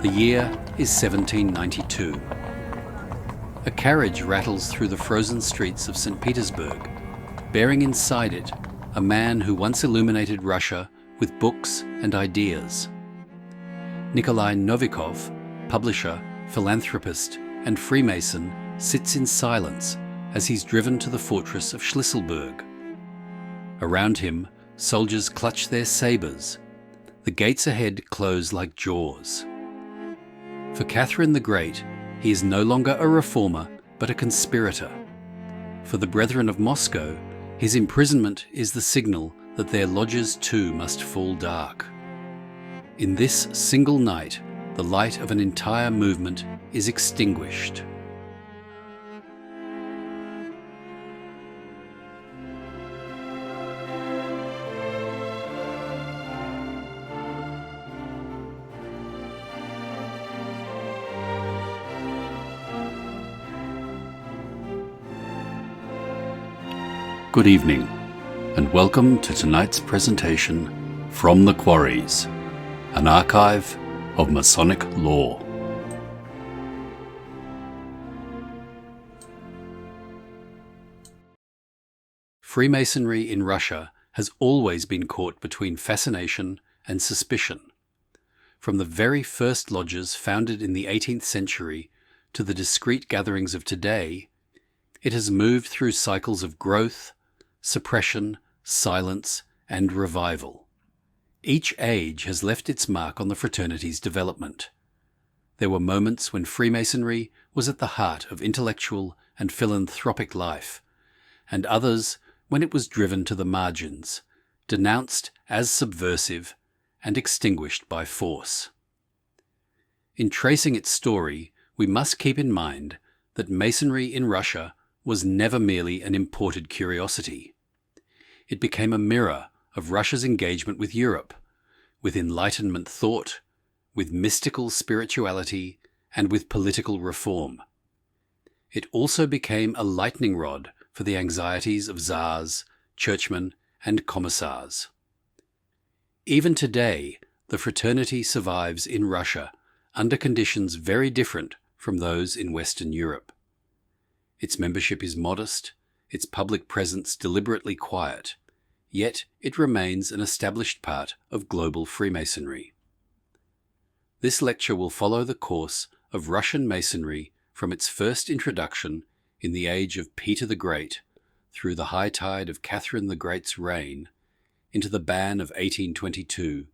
The year is 1792. A carriage rattles through the frozen streets of St. Petersburg, bearing inside it a man who once illuminated Russia with books and ideas. Nikolai Novikov, publisher, philanthropist, and Freemason, sits in silence as he's driven to the fortress of Schlisselburg. Around him, soldiers clutch their sabres. The gates ahead close like jaws. For Catherine the Great, he is no longer a reformer, but a conspirator. For the Brethren of Moscow, his imprisonment is the signal that their lodges too must fall dark. In this single night, the light of an entire movement is extinguished. Good evening, and welcome to tonight's presentation From the Quarries, an archive of Masonic lore. Freemasonry in Russia has always been caught between fascination and suspicion. From the very first lodges founded in the 18th century to the discreet gatherings of today, it has moved through cycles of growth, suppression, silence, and revival. Each age has left its mark on the fraternity's development. There were moments when Freemasonry was at the heart of intellectual and philanthropic life, and others when it was driven to the margins, denounced as subversive, and extinguished by force. In tracing its story, we must keep in mind that Masonry in Russia was never merely an imported curiosity. It became a mirror of Russia's engagement with Europe, with Enlightenment thought, with mystical spirituality, and with political reform. It also became a lightning rod for the anxieties of czars, churchmen, and commissars. Even today, the fraternity survives in Russia under conditions very different from those in Western Europe. Its membership is modest, its public presence deliberately quiet, yet it remains an established part of global Freemasonry. This lecture will follow the course of Russian Masonry from its first introduction in the age of Peter the Great, through the high tide of Catherine the Great's reign, into the ban of 1822,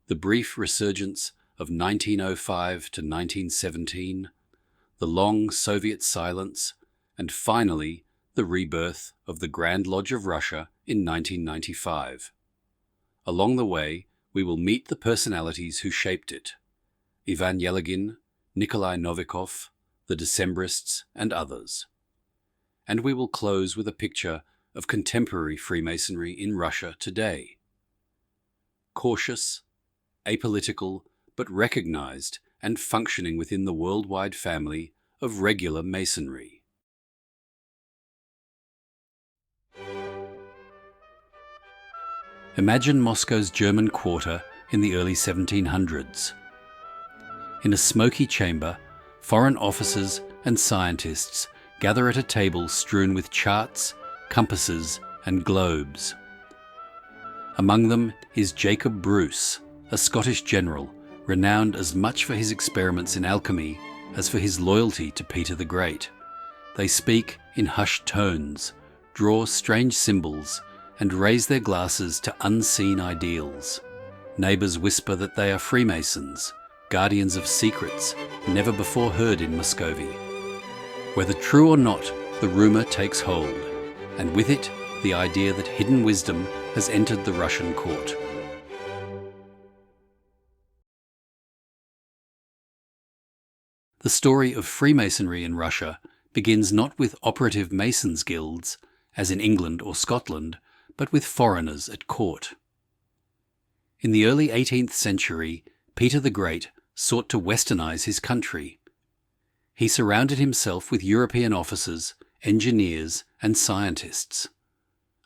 the brief resurgence of 1905 to 1917, the long Soviet silence, and finally, the rebirth of the Grand Lodge of Russia in 1995. Along the way, we will meet the personalities who shaped it: Ivan Yeligin, Nikolai Novikov, the Decembrists, and others. And we will close with a picture of contemporary Freemasonry in Russia today. Cautious, apolitical, but recognized and functioning within the worldwide family of regular Masonry. Imagine Moscow's German quarter in the early 1700s. In a smoky chamber, foreign officers and scientists gather at a table strewn with charts, compasses, and globes. Among them is Jacob Bruce, a Scottish general renowned as much for his experiments in alchemy as for his loyalty to Peter the Great. They speak in hushed tones, draw strange symbols, and raise their glasses to unseen ideals. Neighbours whisper that they are Freemasons, guardians of secrets never before heard in Muscovy. Whether true or not, the rumour takes hold, and with it, the idea that hidden wisdom has entered the Russian court. The story of Freemasonry in Russia begins not with operative Masons' guilds, as in England or Scotland, but with foreigners at court. In the early 18th century, Peter the Great sought to westernize his country. He surrounded himself with European officers, engineers, and scientists.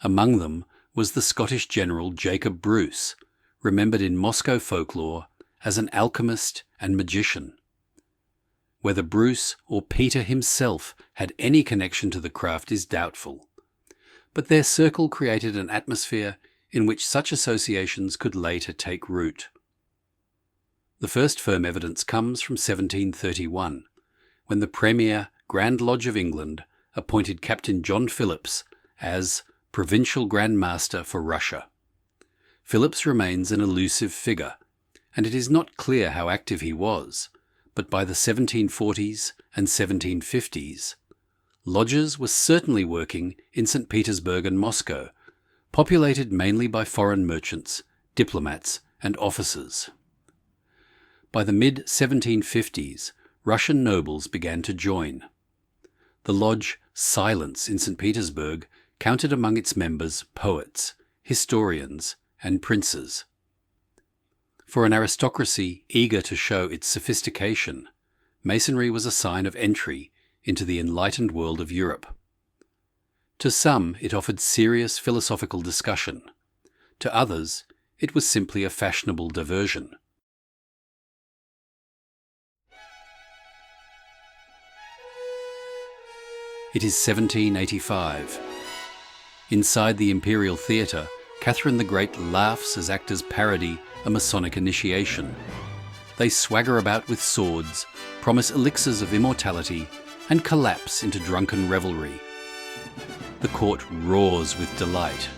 Among them was the Scottish general Jacob Bruce, remembered in Moscow folklore as an alchemist and magician. Whether Bruce or Peter himself had any connection to the craft is doubtful, but their circle created an atmosphere in which such associations could later take root. The first firm evidence comes from 1731, when the Premier Grand Lodge of England appointed Captain John Phillips as Provincial Grand Master for Russia. Phillips remains an elusive figure, and it is not clear how active he was, but by the 1740s and 1750s, lodges were certainly working in St. Petersburg and Moscow, populated mainly by foreign merchants, diplomats, and officers. By the mid-1750s, Russian nobles began to join. The lodge Silence in St. Petersburg counted among its members poets, historians, and princes. For an aristocracy eager to show its sophistication, Masonry was a sign of entry into the enlightened world of Europe. To some, it offered serious philosophical discussion. To others, it was simply a fashionable diversion. It is 1785. Inside the Imperial Theatre, Catherine the Great laughs as actors parody a Masonic initiation. They swagger about with swords, promise elixirs of immortality, and collapse into drunken revelry. The court roars with delight.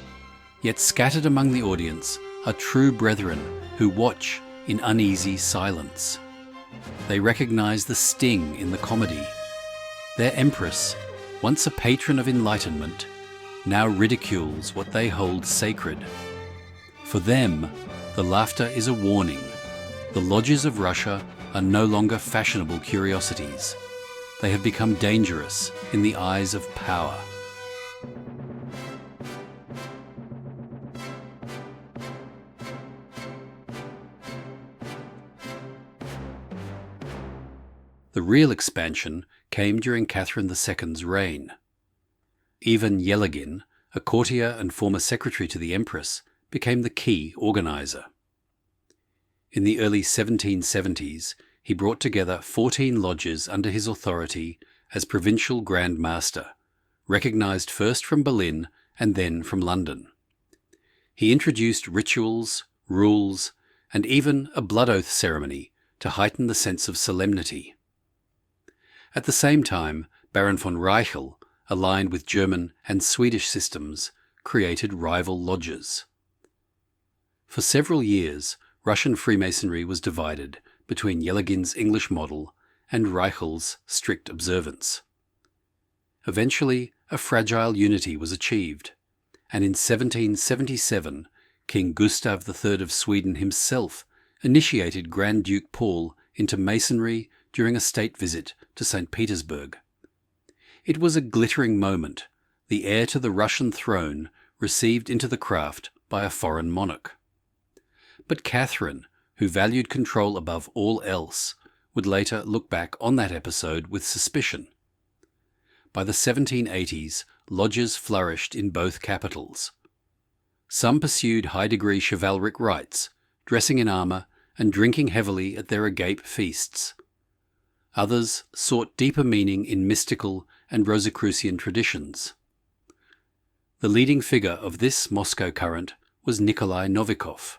Yet scattered among the audience are true brethren who watch in uneasy silence. They recognize the sting in the comedy. Their empress, once a patron of enlightenment, now ridicules what they hold sacred. For them, the laughter is a warning. The lodges of Russia are no longer fashionable curiosities. They have become dangerous in the eyes of power. The real expansion came during Catherine II's reign. Ivan Yelagin, a courtier and former secretary to the Empress, became the key organizer. In the early 1770s, he brought together 14 lodges under his authority as Provincial Grand Master, recognized first from Berlin and then from London. He introduced rituals, rules, and even a blood oath ceremony to heighten the sense of solemnity. At the same time, Baron von Reichel, aligned with German and Swedish systems, created rival lodges. For several years, Russian Freemasonry was divided between Yelagin's English model and Reichel's strict observance. Eventually, a fragile unity was achieved, and in 1777, King Gustav III of Sweden himself initiated Grand Duke Paul into Masonry during a state visit to St. Petersburg. It was a glittering moment, the heir to the Russian throne received into the craft by a foreign monarch. But Catherine, who valued control above all else, would later look back on that episode with suspicion. By the 1780s, lodges flourished in both capitals. Some pursued high-degree chivalric rites, dressing in armour and drinking heavily at their agape feasts. Others sought deeper meaning in mystical and Rosicrucian traditions. The leading figure of this Moscow current was Nikolai Novikov.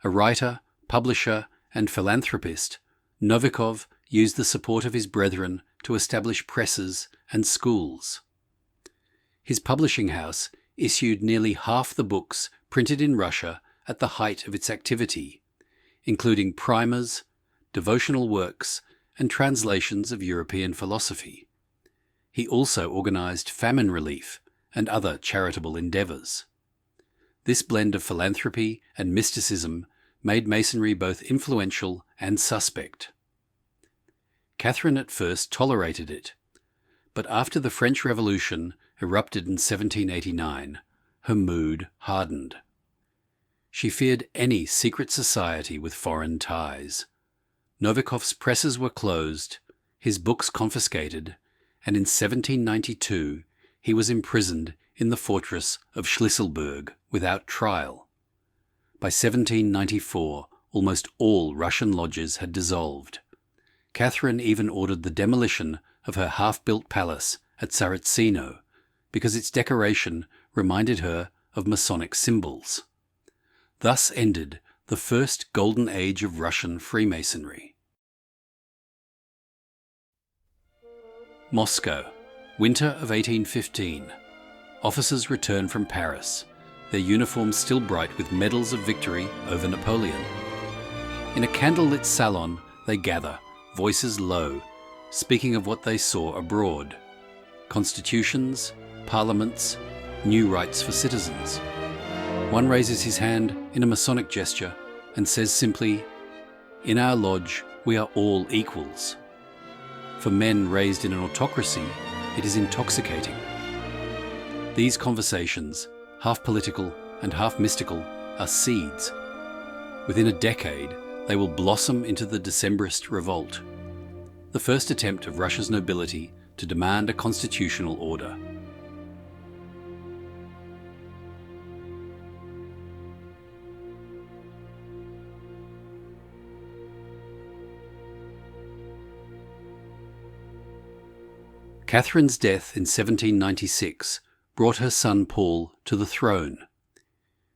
A writer, publisher, and philanthropist, Novikov used the support of his brethren to establish presses and schools. His publishing house issued nearly half the books printed in Russia at the height of its activity, including primers, devotional works, and translations of European philosophy. He also organized famine relief and other charitable endeavors. This blend of philanthropy and mysticism made Masonry both influential and suspect. Catherine at first tolerated it, but after the French Revolution erupted in 1789, her mood hardened. She feared any secret society with foreign ties. Novikov's presses were closed, his books confiscated, and in 1792 he was imprisoned in the fortress of Schlisselburg without trial. By 1794, almost all Russian lodges had dissolved. Catherine even ordered the demolition of her half-built palace at Tsaritsino because its decoration reminded her of Masonic symbols. Thus ended the first golden age of Russian Freemasonry. Moscow, winter of 1815. Officers return from Paris, their uniforms still bright with medals of victory over Napoleon. In a candlelit salon, they gather, voices low, speaking of what they saw abroad. Constitutions, parliaments, new rights for citizens. One raises his hand in a Masonic gesture and says simply, "In our lodge, we are all equals." For men raised in an autocracy, it is intoxicating. These conversations, half political and half mystical, are seeds. Within a decade, they will blossom into the Decembrist revolt, the first attempt of Russia's nobility to demand a constitutional order. Catherine's death in 1796 brought her son Paul to the throne.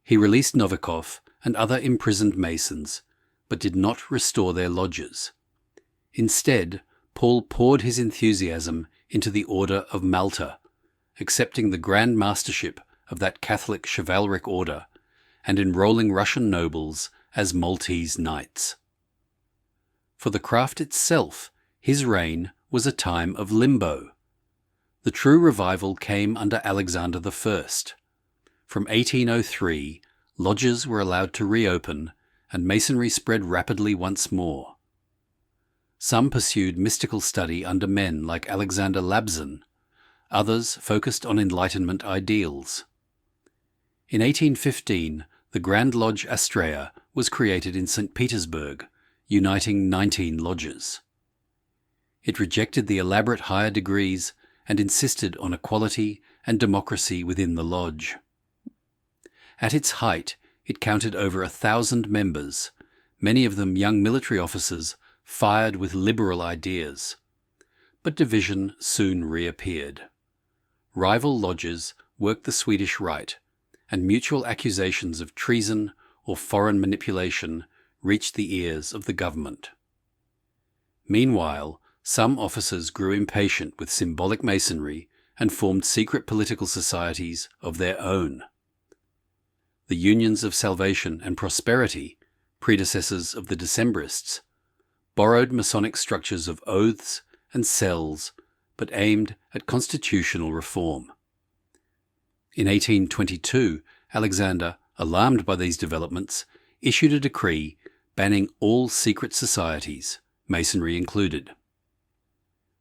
He released Novikov and other imprisoned Masons, but did not restore their lodges. Instead, Paul poured his enthusiasm into the Order of Malta, accepting the Grand Mastership of that Catholic chivalric order and enrolling Russian nobles as Maltese knights. For the craft itself, his reign was a time of limbo. The true revival came under Alexander I. From 1803, lodges were allowed to reopen, and Masonry spread rapidly once more. Some pursued mystical study under men like Alexander Labzin. Others focused on Enlightenment ideals. In 1815, the Grand Lodge Astrea was created in St. Petersburg, uniting 19 lodges. It rejected the elaborate higher degrees and insisted on equality and democracy within the lodge. At its height, it counted over 1,000 members, many of them young military officers fired with liberal ideas. But division soon reappeared. Rival lodges worked the Swedish Rite, and mutual accusations of treason or foreign manipulation reached the ears of the government. Meanwhile, some officers grew impatient with symbolic Masonry and formed secret political societies of their own. The Unions of Salvation and Prosperity, predecessors of the Decembrists, borrowed Masonic structures of oaths and cells, but aimed at constitutional reform. In 1822, Alexander, alarmed by these developments, issued a decree banning all secret societies, Masonry included.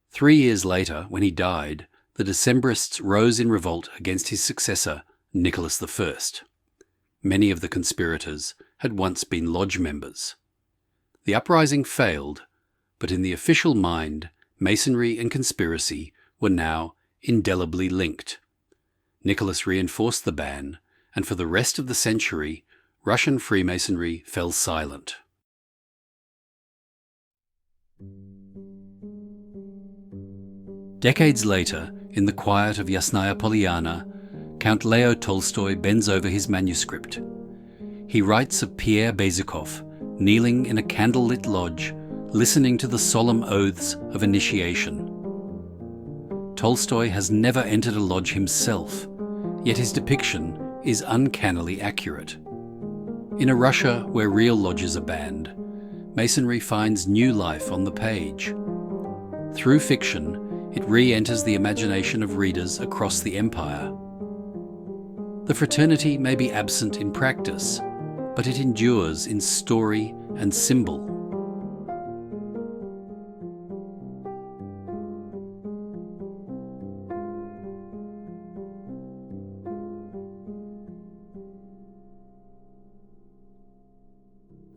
3 years later, when he died, the Decembrists rose in revolt against his successor, Nicholas I. Many of the conspirators had once been lodge members. The uprising failed, but in the official mind, Masonry and conspiracy were now indelibly linked. Nicholas reinforced the ban, and for the rest of the century, Russian Freemasonry fell silent. Decades later, in the quiet of Yasnaya Polyana, Count Leo Tolstoy bends over his manuscript. He writes of Pierre Bezukhov, kneeling in a candlelit lodge, listening to the solemn oaths of initiation. Tolstoy has never entered a lodge himself, yet his depiction is uncannily accurate. In a Russia where real lodges are banned, Masonry finds new life on the page. Through fiction, it re-enters the imagination of readers across the empire. The fraternity may be absent in practice, but it endures in story and symbol.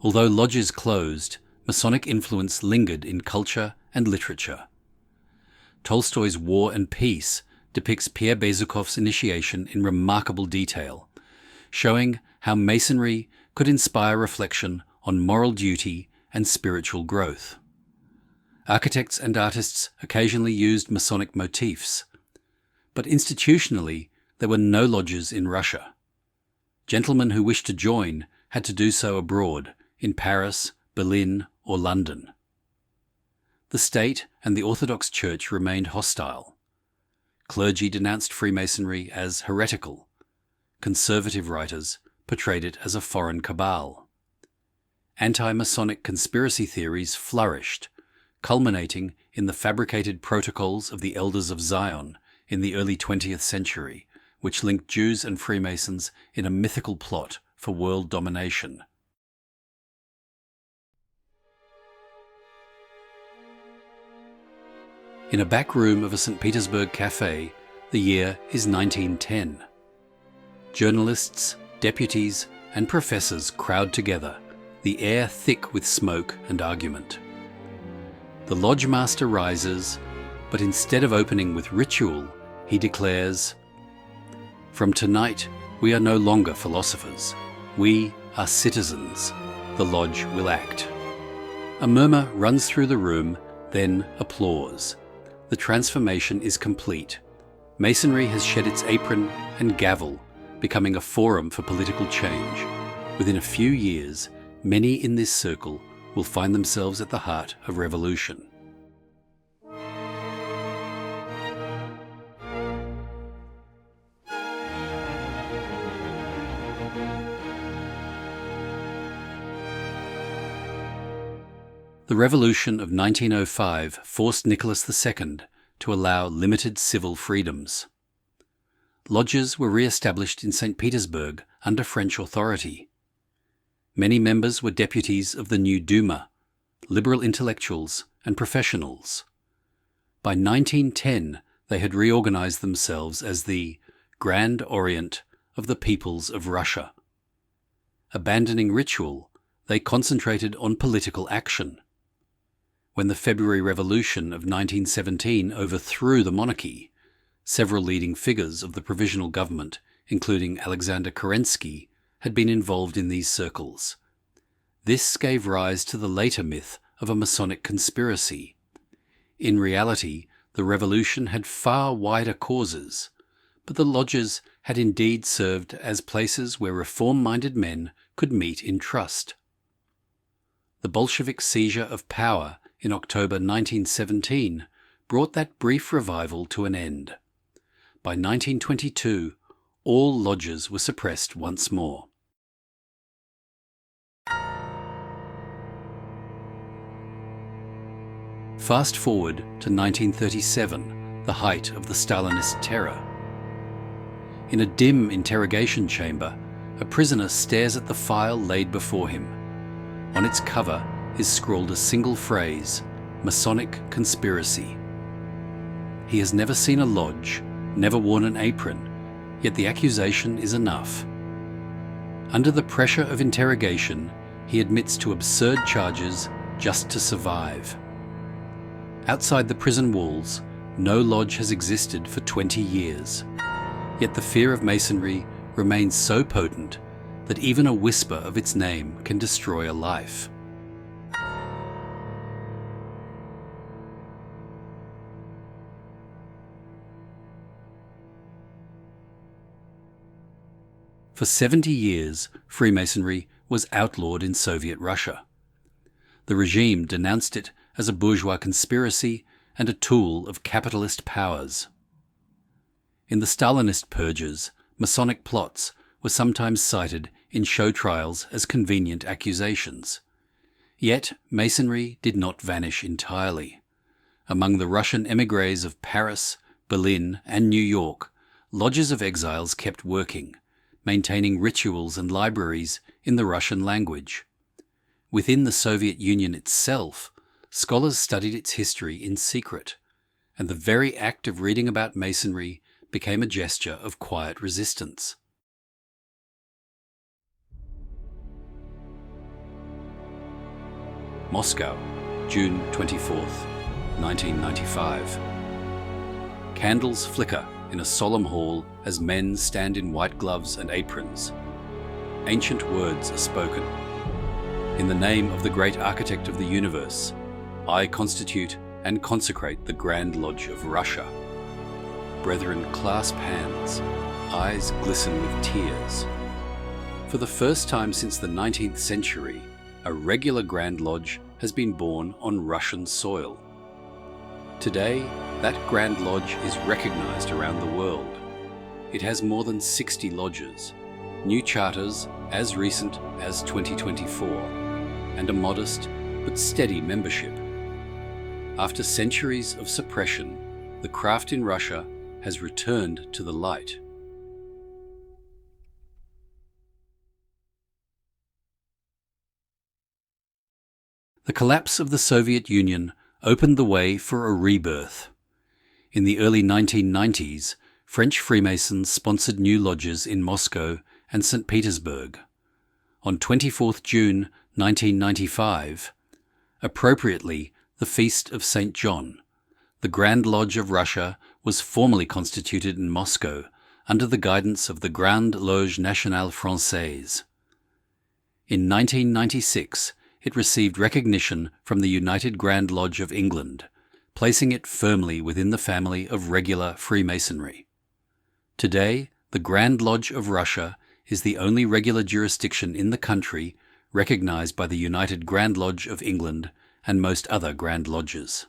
Although lodges closed, Masonic influence lingered in culture and literature. Tolstoy's War and Peace depicts Pierre Bezukhov's initiation in remarkable detail, showing how Masonry could inspire reflection on moral duty and spiritual growth. Architects and artists occasionally used Masonic motifs, but institutionally there were no lodges in Russia. Gentlemen who wished to join had to do so abroad, in Paris, Berlin, or London. The state and the Orthodox Church remained hostile. Clergy denounced Freemasonry as heretical. Conservative writers portrayed it as a foreign cabal. Anti-Masonic conspiracy theories flourished, culminating in the fabricated protocols of the Elders of Zion in the early 20th century, which linked Jews and Freemasons in a mythical plot for world domination. In a back room of a St. Petersburg cafe, the year is 1910. Journalists, deputies, and professors crowd together, the air thick with smoke and argument. The lodge master rises, but instead of opening with ritual, he declares, "From tonight, we are no longer philosophers. We are citizens. The lodge will act." A murmur runs through the room, then applause. The transformation is complete. Masonry has shed its apron and gavel, becoming a forum for political change. Within a few years, many in this circle will find themselves at the heart of revolution. The Revolution of 1905 forced Nicholas II to allow limited civil freedoms. Lodges were re-established in St. Petersburg under French authority. Many members were deputies of the new Duma, liberal intellectuals and professionals. By 1910, they had reorganized themselves as the Grand Orient of the peoples of Russia. Abandoning ritual, they concentrated on political action. When the February Revolution of 1917 overthrew the monarchy, several leading figures of the provisional government, including Alexander Kerensky, had been involved in these circles. This gave rise to the later myth of a Masonic conspiracy. In reality, the revolution had far wider causes, but the lodges had indeed served as places where reform-minded men could meet in trust. The Bolshevik seizure of power in October 1917 brought that brief revival to an end. By 1922, all lodges were suppressed once more. Fast forward to 1937, the height of the Stalinist terror. In a dim interrogation chamber, a prisoner stares at the file laid before him. On its cover is scrawled a single phrase, Masonic conspiracy. He has never seen a lodge, never worn an apron, yet the accusation is enough. Under the pressure of interrogation, he admits to absurd charges just to survive. Outside the prison walls, no lodge has existed for 20 years. Yet the fear of Masonry remains so potent that even a whisper of its name can destroy a life. For 70 years, Freemasonry was outlawed in Soviet Russia. The regime denounced it as a bourgeois conspiracy and a tool of capitalist powers. In the Stalinist purges, Masonic plots were sometimes cited in show trials as convenient accusations. Yet Masonry did not vanish entirely. Among the Russian émigrés of Paris, Berlin, and New York, lodges of exiles kept working, maintaining rituals and libraries in the Russian language. Within the Soviet Union itself, scholars studied its history in secret, and the very act of reading about Masonry became a gesture of quiet resistance. Moscow, June 24th, 1995. Candles flicker in a solemn hall as men stand in white gloves and aprons. Ancient words are spoken. In the name of the great architect of the universe, I constitute and consecrate the Grand Lodge of Russia. Brethren, clasp hands, eyes glisten with tears. For the first time since the 19th century, a regular Grand Lodge has been born on Russian soil. Today, that Grand Lodge is recognized around the world. It has more than 60 lodges, new charters as recent as 2024, and a modest but steady membership. After centuries of suppression, the craft in Russia has returned to the light. The collapse of the Soviet Union opened the way for a rebirth. In the early 1990s, French Freemasons sponsored new lodges in Moscow and St. Petersburg. On 24th June 1995, appropriately the Feast of St. John, the Grand Lodge of Russia was formally constituted in Moscow under the guidance of the Grand Lodge Française. In 1996, it received recognition from the United Grand Lodge of England, placing it firmly within the family of regular Freemasonry. Today, the Grand Lodge of Russia is the only regular jurisdiction in the country recognized by the United Grand Lodge of England and most other Grand Lodges.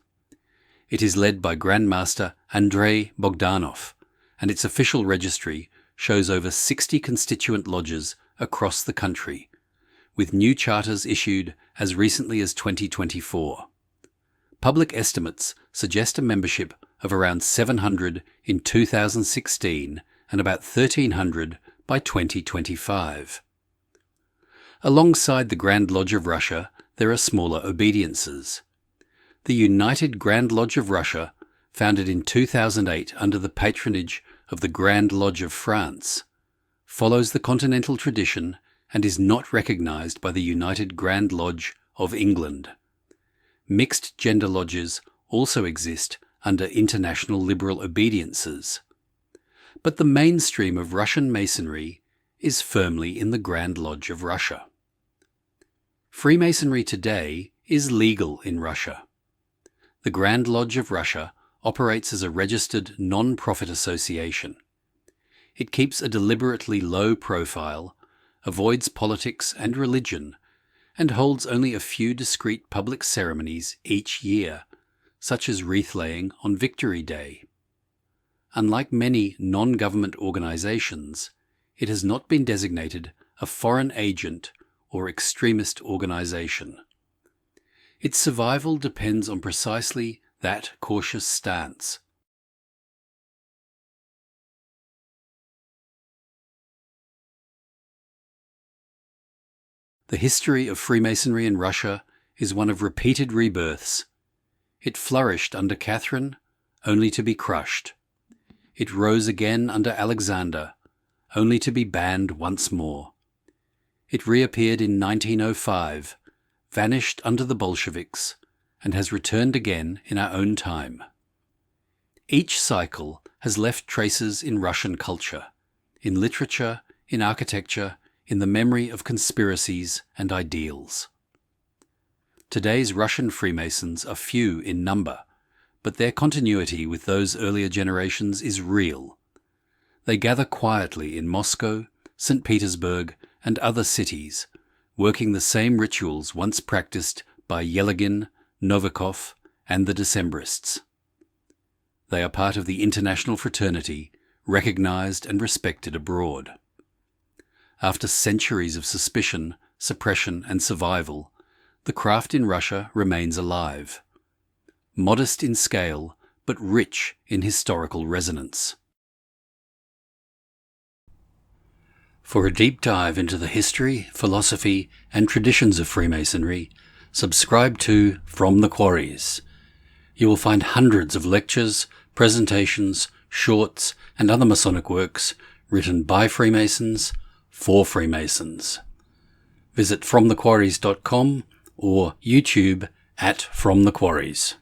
It is led by Grand Master Andrei Bogdanov, and its official registry shows over 60 constituent lodges across the country, with new charters issued as recently as 2024. Public estimates suggest a membership of around 700 in 2016 and about 1,300 by 2025. Alongside the Grand Lodge of Russia, there are smaller obediences. The United Grand Lodge of Russia, founded in 2008 under the patronage of the Grand Lodge of France, follows the continental tradition and is not recognized by the United Grand Lodge of England. Mixed gender lodges also exist under international liberal obediences. But the mainstream of Russian Masonry is firmly in the Grand Lodge of Russia. Freemasonry today is legal in Russia. The Grand Lodge of Russia operates as a registered non-profit association. It keeps a deliberately low profile, avoids politics and religion, and holds only a few discrete public ceremonies each year, such as wreath-laying on Victory Day. Unlike many non-government organizations, it has not been designated a foreign agent or extremist organization. Its survival depends on precisely that cautious stance. The history of Freemasonry in Russia is one of repeated rebirths. It flourished under Catherine, only to be crushed. It rose again under Alexander, only to be banned once more. It reappeared in 1905, vanished under the Bolsheviks, and has returned again in our own time. Each cycle has left traces in Russian culture, in literature, in architecture, in the memory of conspiracies and ideals. Today's Russian Freemasons are few in number, but their continuity with those earlier generations is real. They gather quietly in Moscow, St. Petersburg, and other cities, working the same rituals once practiced by Yelagin, Novikov, and the Decembrists. They are part of the international fraternity, recognized and respected abroad. After centuries of suspicion, suppression, and survival, the craft in Russia remains alive. Modest in scale, but rich in historical resonance. For a deep dive into the history, philosophy, and traditions of Freemasonry, subscribe to From the Quarries. You will find hundreds of lectures, presentations, shorts, and other Masonic works written by Freemasons, for Freemasons. Visit FromTheQuarries.com or YouTube @FromTheQuarries.